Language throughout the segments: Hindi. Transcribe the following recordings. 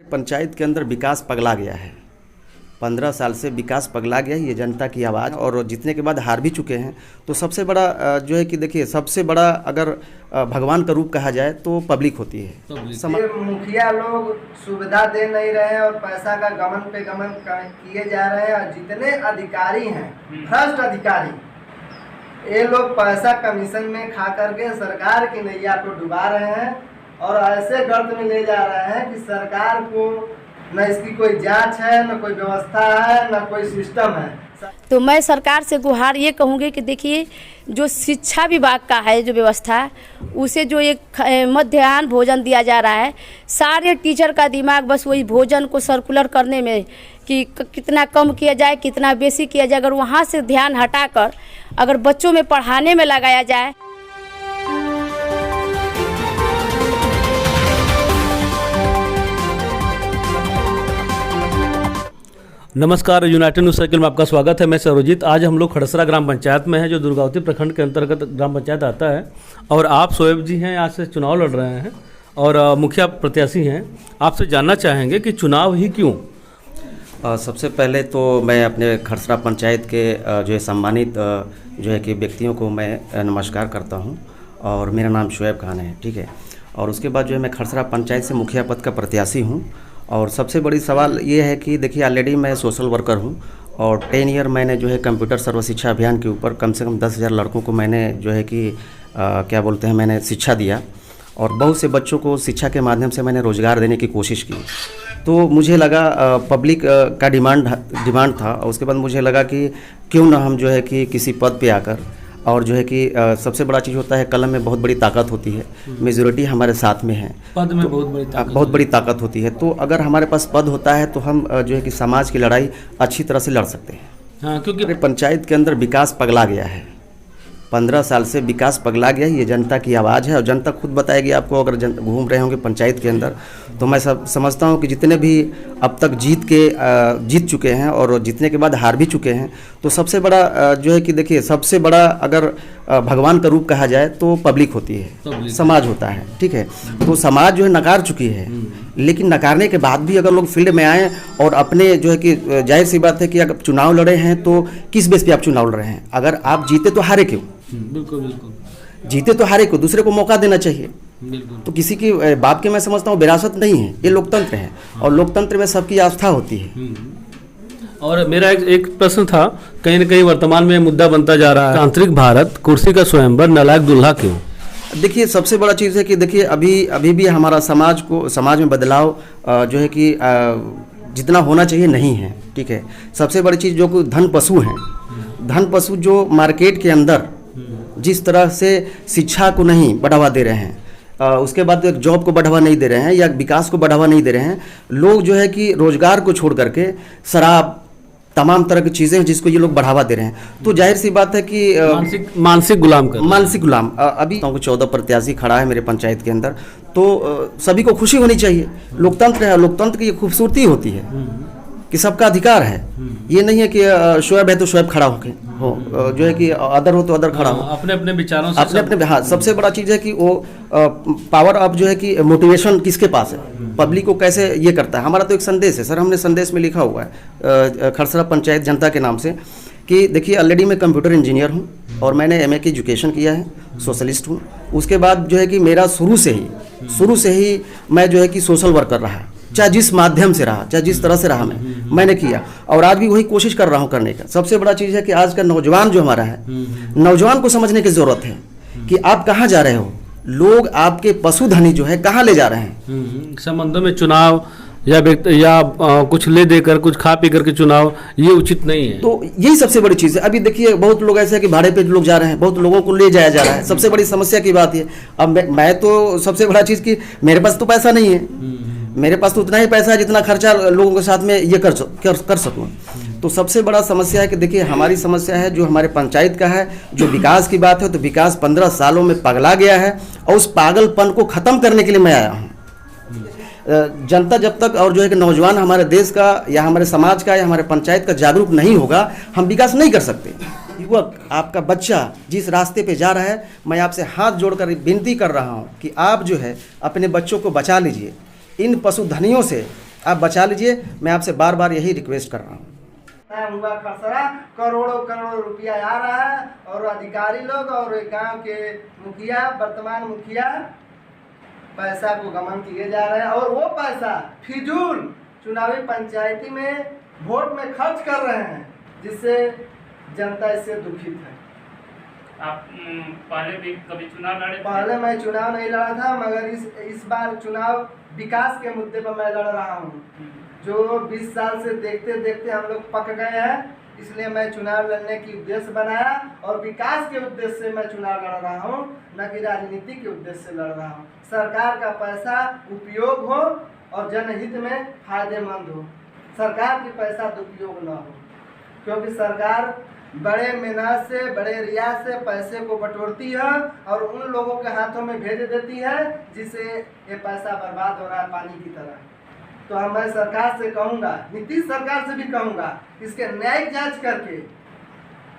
पंचायत के अंदर विकास पगला गया है। 15 साल से विकास पगला गया है, ये जनता की आवाज़, और जीतने के बाद हार भी चुके हैं। तो सबसे बड़ा जो है कि देखिए, सबसे बड़ा अगर भगवान का रूप कहा जाए तो पब्लिक होती है। मुखिया लोग सुविधा दे नहीं रहे हैं और पैसा का गमन पे गमन किए जा रहे हैं, और जितने अधिकारी हैं, भ्रष्ट अधिकारी, ये लोग पैसा कमीशन में खा करके सरकार की नैया को डुबा रहे हैं और ऐसे गर्त में ले जा रहे हैं कि सरकार को न इसकी कोई जांच है, न कोई व्यवस्था है, न कोई सिस्टम है। तो मैं सरकार से गुहार ये कहूँगी कि देखिए, जो शिक्षा विभाग का है जो व्यवस्था, उसे जो एक मध्याह्न भोजन दिया जा रहा है, सारे टीचर का दिमाग बस वही भोजन को सर्कुलर करने में कि कितना कम किया जाए, कितना बेसी किया जाए। अगर वहाँ से ध्यान हटाकर अगर बच्चों में पढ़ाने में लगाया जाए। नमस्कार, यूनाइटेड न्यूज़ सर्किल में आपका स्वागत है। मैं सर्वजीत। आज हम लोग खड़सरा ग्राम पंचायत में हैं, जो दुर्गावती प्रखंड के अंतर्गत ग्राम पंचायत आता है, और आप शोएब जी हैं, यहाँ से चुनाव लड़ रहे हैं और मुखिया प्रत्याशी हैं। आपसे जानना चाहेंगे कि चुनाव ही क्यों? सबसे पहले तो मैं अपने खड़सरा पंचायत के जो है सम्मानित जो है कि व्यक्तियों को मैं नमस्कार करता हूँ, और मेरा नाम शोएब खान है, ठीक है। और उसके बाद जो है मैं खड़सरा पंचायत से मुखिया पद का प्रत्याशी हूँ। और सबसे बड़ी सवाल ये है कि देखिए, ऑलरेडी मैं सोशल वर्कर हूँ और 10 ईयर मैंने जो है कंप्यूटर सर्व शिक्षा अभियान के ऊपर कम से कम 10,000 लड़कों को मैंने जो है कि क्या बोलते हैं, मैंने शिक्षा दिया, और बहुत से बच्चों को शिक्षा के माध्यम से मैंने रोज़गार देने की कोशिश की। तो मुझे लगा पब्लिक का डिमांड था, और उसके बाद मुझे लगा कि क्यों ना हम जो है कि किसी पद पे आकर, और जो है कि सबसे बड़ा चीज़ होता है, कलम में बहुत बड़ी ताकत होती है। मेजॉरिटी हमारे साथ में है, पद में तो बहुत बड़ी ताकत होती है। तो अगर हमारे पास पद होता है तो हम जो है कि समाज की लड़ाई अच्छी तरह से लड़ सकते हैं। हाँ, क्योंकि पंचायत के अंदर विकास पगला गया है। 15 साल से विकास पगला गया है, ये जनता की आवाज़ है, और जनता खुद बताएगी आपको। अगर घूम रहे होंगे पंचायत के अंदर, तो मैं समझता हूँ कि जितने भी अब तक जीत चुके हैं और जीतने के बाद हार भी चुके हैं, तो सबसे बड़ा जो है कि देखिए, सबसे बड़ा अगर भगवान का रूप कहा जाए तो पब्लिक होती है, समाज होता है, ठीक है। तो समाज जो है नकार चुकी है, लेकिन नकारने के बाद भी अगर लोग फील्ड में आए और अपने जो है कि जाहिर सी बात है कि अगर चुनाव लड़े हैं तो किस बेस पे आप चुनाव लड़ रहे हैं? अगर आप जीते तो हारे क्यों? बिल्कुल, जीते तो हारे को, दूसरे को मौका देना चाहिए। तो किसी की बाप की मैं समझता हूँ विरासत नहीं है, ये लोकतंत्र है, और लोकतंत्र में सबकी आस्था होती है। और मेरा एक प्रश्न था, कहीं न कहीं वर्तमान में मुद्दा बनता जा रहा है, तांत्रिक भारत, कुर्सी का स्वयंवर, नालायक दूल्हा क्यों? देखिए, सबसे बड़ा चीज़ है कि देखिए, अभी भी हमारा समाज में बदलाव जो है कि जितना होना चाहिए नहीं है, ठीक है। सबसे बड़ी चीज़ जो धन पशु हैं, धन पशु जो मार्केट के अंदर जिस तरह से शिक्षा को नहीं बढ़ावा दे रहे हैं, उसके बाद एक जॉब को बढ़ावा नहीं दे रहे हैं, या विकास को बढ़ावा नहीं दे रहे हैं, लोग जो है कि रोजगार को छोड़ करके शराब, तमाम तरह की चीज़ें हैं जिसको ये लोग बढ़ावा दे रहे हैं। तो जाहिर सी बात है कि मानसिक गुलाम अभी 14 प्रत्याशी खड़ा है मेरे पंचायत के अंदर, तो सभी को खुशी होनी चाहिए। लोकतंत्र है, लोकतंत्र की खूबसूरती होती है कि सबका अधिकार है। ये नहीं है कि शोएब है तो शोएब खड़ा हो, जो है कि अदर हो तो अदर खड़ा हो, अपने अपने विचारों से अपने। हाँ, सबसे बड़ा चीज़ है कि वो पावर अब जो है कि मोटिवेशन किसके पास है, पब्लिक को कैसे ये करता है। हमारा तो एक संदेश है सर, हमने संदेश में लिखा हुआ है खड़सरा पंचायत जनता के नाम से कि देखिए, ऑलरेडी मैं कंप्यूटर इंजीनियर हूँ और मैंने MA की एजुकेशन किया है, सोशलिस्ट हूँ। उसके बाद जो है कि मेरा शुरू से ही मैं जो है कि सोशल वर्कर रहा, चाहे जिस माध्यम से रहा, चाहे जिस तरह से रहा, मैंने किया, और आज भी वही कोशिश कर रहा हूँ करने का। सबसे बड़ा चीज़ है कि आज का नौजवान जो हमारा है, नौजवान को समझने की ज़रूरत है कि आप कहाँ जा रहे हो। लोग आपके पशुधनी जो है कहाँ ले जा रहे हैं। संबंधों में चुनाव या कुछ ले देकर, कुछ खा पी करके चुनाव, ये उचित नहीं है। तो यही सबसे बड़ी चीज़ है। अभी देखिए, बहुत लोग ऐसे हैं कि भाड़े पे लोग जा रहे हैं, बहुत लोगों को ले जाया जा रहा है। सबसे बड़ी समस्या की बात है। अब मैं तो सबसे बड़ा चीज़ कि मेरे पास तो पैसा नहीं है, मेरे पास तो उतना ही पैसा है जितना खर्चा लोगों के साथ में ये कर सकूँ। तो सबसे बड़ा समस्या है कि देखिए, हमारी समस्या है जो हमारे पंचायत का है, जो विकास की बात है, तो विकास 15 सालों में पगला गया है, और उस पागलपन को ख़त्म करने के लिए मैं आया हूँ। जनता जब तक, और जो है कि नौजवान हमारे देश का या हमारे समाज का या हमारे पंचायत का जागरूक नहीं होगा, हम विकास नहीं कर सकते। युवक, आपका बच्चा जिस रास्ते पे जा रहा है, मैं आपसे हाथ जोड़कर विनती कर रहा हूँ कि आप जो है अपने बच्चों को बचा लीजिए इन पशुधनियों से, आप बचा लीजिए, मैं आपसे बार बार यही रिक्वेस्ट कर रहा हूँ। हुआ खसरा, करोड़ों करोड़ रुपया आ रहा है और अधिकारी लोग और गांव के मुखिया, वर्तमान मुखिया पैसा को गमन किए जा रहे हैं और वो पैसा फिजूल चुनावी पंचायती में वोट में खर्च कर रहे हैं, जिससे जनता इससे दुखित है। आप पहले भी कभी चुनाव लड़े? पहले मैं चुनाव नहीं लड़ा था, मगर इस बार चुनाव विकास के मुद्दे पर मैं लड़ रहा हूँ। जो 20 साल से देखते देखते हम लोग पक गए हैं, इसलिए मैं चुनाव लड़ने की उद्देश्य बनाया और विकास के उद्देश्य से मैं चुनाव लड़ रहा हूँ, न कि राजनीति के उद्देश्य से लड़ रहा हूँ। सरकार का पैसा उपयोग हो और जनहित में फायदेमंद हो, सरकार की पैसा दुरुपयोग न हो, क्योंकि सरकार बड़े मेहनत से, बड़े रियाज से पैसे को बटोरती है और उन लोगों के हाथों में भेज देती है, जिससे ये पैसा बर्बाद हो रहा है पानी की तरह। तो मैं सरकार से कहूँगा, नीतीश सरकार से भी कहूँगा, इसके न्यायिक जांच करके,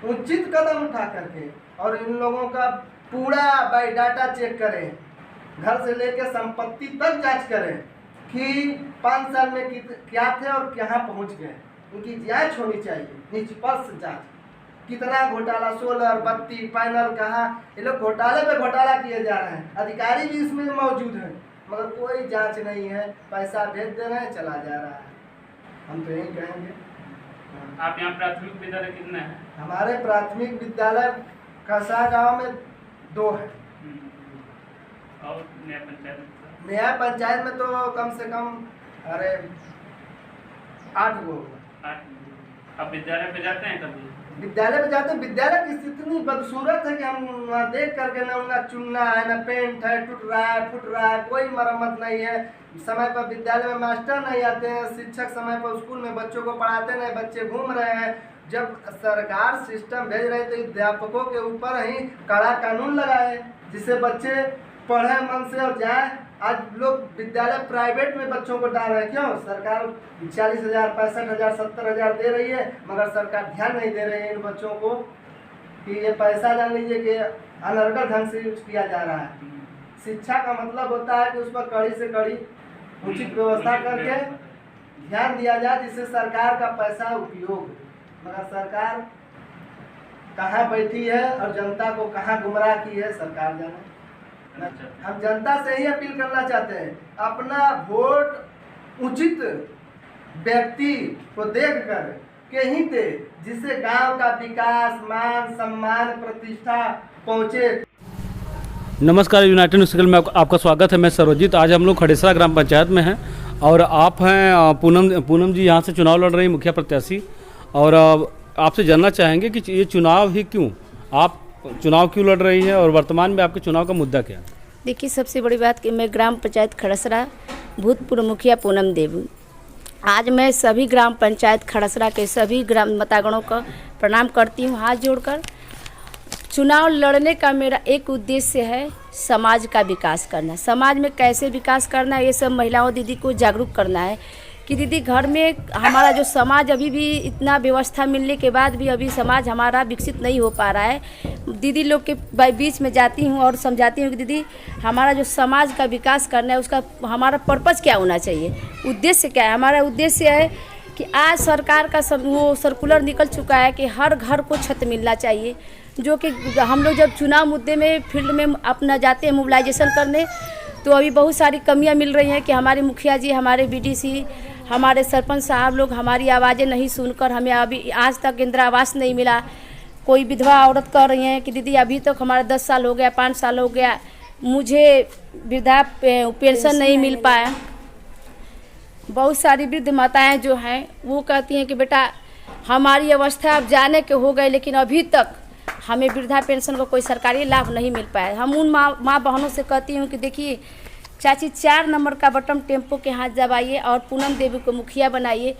उचित कदम उठा करके और इन लोगों का पूरा बायोडाटा चेक करें, घर से लेकर संपत्ति तक जांच करें कि 5 साल में क्या थे और कहाँ पहुँच गए। उनकी जांच होनी चाहिए, निष्पक्ष जांच। कितना घोटाला, सोलर, बत्ती, पैनल, कहाँ ये लोग घोटाले पे घोटाला किए जा रहे हैं। अधिकारी भी इसमें मौजूद हैं, मगर कोई जांच नहीं है, पैसा भेज दे रहे हैं, चला जा रहा है। हम तो यही कहेंगे। आप यहाँ प्राथमिक विद्यालय कितने हैं? हमारे प्राथमिक विद्यालय खसरा गांव में 2 है। और नया पंचायत? नया पंचायत में तो कम से कम 8 गो। 8। आप विद्यालय पे जाते हैं कभी? विद्यालय में जाते हैं। विद्यालय की स्थिति इतनी बदसूरत है कि हम वहाँ देख करके ना चुनना है, ना पेंट है, टूट रहा है, फुट रहा है, कोई मरम्मत नहीं है। समय पर विद्यालय में मास्टर नहीं आते हैं, शिक्षक समय पर स्कूल में बच्चों को पढ़ाते नहीं, बच्चे घूम रहे हैं। जब सरकार सिस्टम भेज रहे तो अध्यापकों के ऊपर ही कड़ा कानून लगाए, जिससे बच्चे पढ़े मन से और जाए। आज लोग विद्यालय प्राइवेट में बच्चों को डाल रहे हैं। क्यों? सरकार 40,000, 65,000, 70,000 दे रही है, मगर सरकार ध्यान नहीं दे रही है इन बच्चों को कि ये पैसा जान लीजिए कि अनर्गल ढंग से यूज किया जा रहा है। शिक्षा का मतलब होता है कि उस पर कड़ी से कड़ी उचित व्यवस्था करके ध्यान दिया जाए, जिससे सरकार का पैसा उपयोग। मगर सरकार कहाँ बैठी है और जनता को कहाँ गुमराह की है, सरकार जाने। हम जनता से ही अपील करना चाहते हैं, अपना वोट उचित व्यक्ति को देखकर के ही दे, जिससे गांव का विकास, मान सम्मान, प्रतिष्ठा पहुंचे। नमस्कार, यूनाइटेड न्यूज़ सर्कल में आपका स्वागत है। मैं सरोजित। आज हम लोग खड़ेसरा ग्राम पंचायत में हैं और आप हैं पूनम जी, यहाँ से चुनाव लड़ रही हैं, मुखिया प्रत्याशी। और आपसे जानना चाहेंगे कि ये चुनाव ही क्यों, आप चुनाव क्यों लड़ रही है और वर्तमान में आपके चुनाव का मुद्दा क्या है? देखिए, सबसे बड़ी बात कि मैं ग्राम पंचायत खड़सरा भूतपूर्व मुखिया पूनम देवी। आज मैं सभी ग्राम पंचायत खड़सरा के सभी ग्राम मतदातागणों का प्रणाम करती हूँ हाथ जोड़कर। चुनाव लड़ने का मेरा एक उद्देश्य है, समाज का विकास करना। समाज में कैसे विकास करना है, ये सब महिलाओं दीदी को जागरूक करना है कि दीदी घर में हमारा जो समाज अभी भी इतना व्यवस्था मिलने के बाद भी अभी समाज हमारा विकसित नहीं हो पा रहा है। दीदी लोग के बीच में जाती हूँ और समझाती हूँ कि दीदी हमारा जो समाज का विकास करना है, उसका हमारा पर्पज़ क्या होना चाहिए, उद्देश्य क्या है। हमारा उद्देश्य है कि आज सरकार का वो सर्कुलर निकल चुका है कि हर घर को छत मिलना चाहिए, जो कि हम लोग जब चुनाव मुद्दे में फील्ड में अपना जाते हैं मोबिलाइजेशन करने, तो अभी बहुत सारी कमियां मिल रही हैं कि हमारे मुखिया जी, हमारे बीडीसी, हमारे सरपंच साहब लोग हमारी आवाज़ें नहीं सुनकर हमें अभी आज तक इंदिरा आवास नहीं मिला। कोई विधवा औरत कह रही हैं कि दीदी अभी तक हमारा 10 साल हो गया, 5 साल हो गया, मुझे वृद्धा पेंशन नहीं मिल पाया। बहुत सारी वृद्ध माताएं जो हैं वो कहती हैं कि बेटा हमारी अवस्था अब जाने के हो गए, लेकिन अभी तक हमें वृद्धा पेंशन का कोई सरकारी लाभ नहीं मिल पाया। हम उन माँ बहनों से कहती हूँ कि देखिए चाची, 4 नंबर का बटन टेम्पो के हाथ दबाइए और पूनम देवी को मुखिया बनाइए।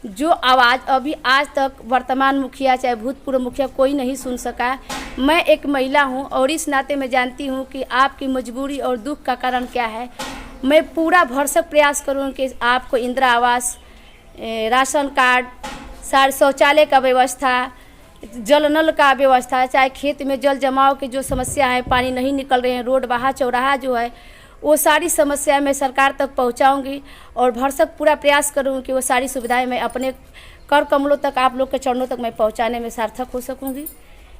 जो आवाज़ अभी आज तक वर्तमान मुखिया चाहे भूतपूर्व मुखिया कोई नहीं सुन सका। मैं एक महिला हूँ और इस नाते मैं जानती हूँ कि आपकी मजबूरी और दुख का कारण क्या है। मैं पूरा भरसक प्रयास करूँ कि आपको इंदिरा आवास, राशन कार्ड, सारे शौचालय का व्यवस्था, जल नल का व्यवस्था, चाहे खेत में जल जमाव की जो समस्या है, पानी नहीं निकल रहे हैं, रोड बहा चौराहा जो है वो सारी समस्याएं मैं सरकार तक पहुंचाऊंगी और भरसक पूरा प्रयास करूंगी कि वो सारी सुविधाएं मैं अपने कर कमलों तक, आप लोग के चरणों तक मैं पहुंचाने में सार्थक हो सकूंगी।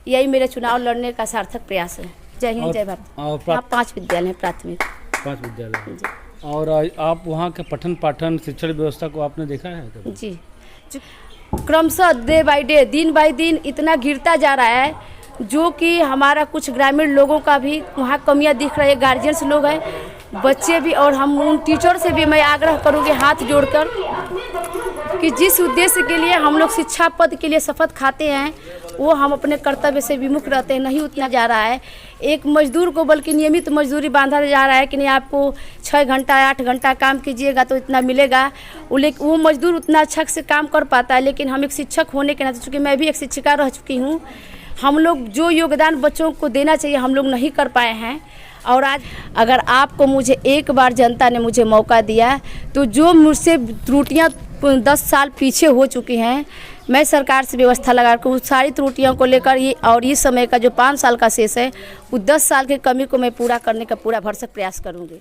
यही मेरे चुनाव लड़ने का सार्थक प्रयास है। जय हिंद, जय भारत। और 5 विद्यालय हैं प्राथमिक। 5 विद्यालय। और आप वहाँ के पठन पाठन शिक्षण व्यवस्था को आपने देखा है कभी? जी, क्रमशः डे बाय डे, दिन बाय दिन इतना गिरता जा रहा है, जो कि हमारा कुछ ग्रामीण लोगों का भी वहाँ कमियाँ दिख रही है। गार्जियंस लोग हैं, बच्चे भी, और हम उन टीचर से भी मैं आग्रह करूँगी हाथ जोड़कर कि जिस उद्देश्य के लिए हम लोग शिक्षा पद के लिए शपथ खाते हैं, वो हम अपने कर्तव्य से विमुख रहते हैं, नहीं उतना जा रहा है। एक मजदूर को बल्कि नियमित मजदूरी बांधा जा रहा है कि नहीं, आपको 6 घंटा 8 घंटा काम कीजिएगा तो इतना मिलेगा। वो मजदूर उतना अच्छा से काम कर पाता है, लेकिन हम एक शिक्षक होने के नाते, चूँकि मैं भी एक शिक्षिका रह चुकी हूँ, हम लोग जो योगदान बच्चों को देना चाहिए हम लोग नहीं कर पाए हैं। और आज अगर आपको मुझे एक बार जनता ने मुझे मौका दिया, तो जो मुझसे त्रुटियां 10 साल पीछे हो चुकी हैं, मैं सरकार से व्यवस्था लगा कर उस सारी त्रुटियों को लेकर ये, और इस समय का जो 5 साल का शेष है, वो 10 साल की कमी को मैं पूरा करने का पूरा भरसक प्रयास करूँगी।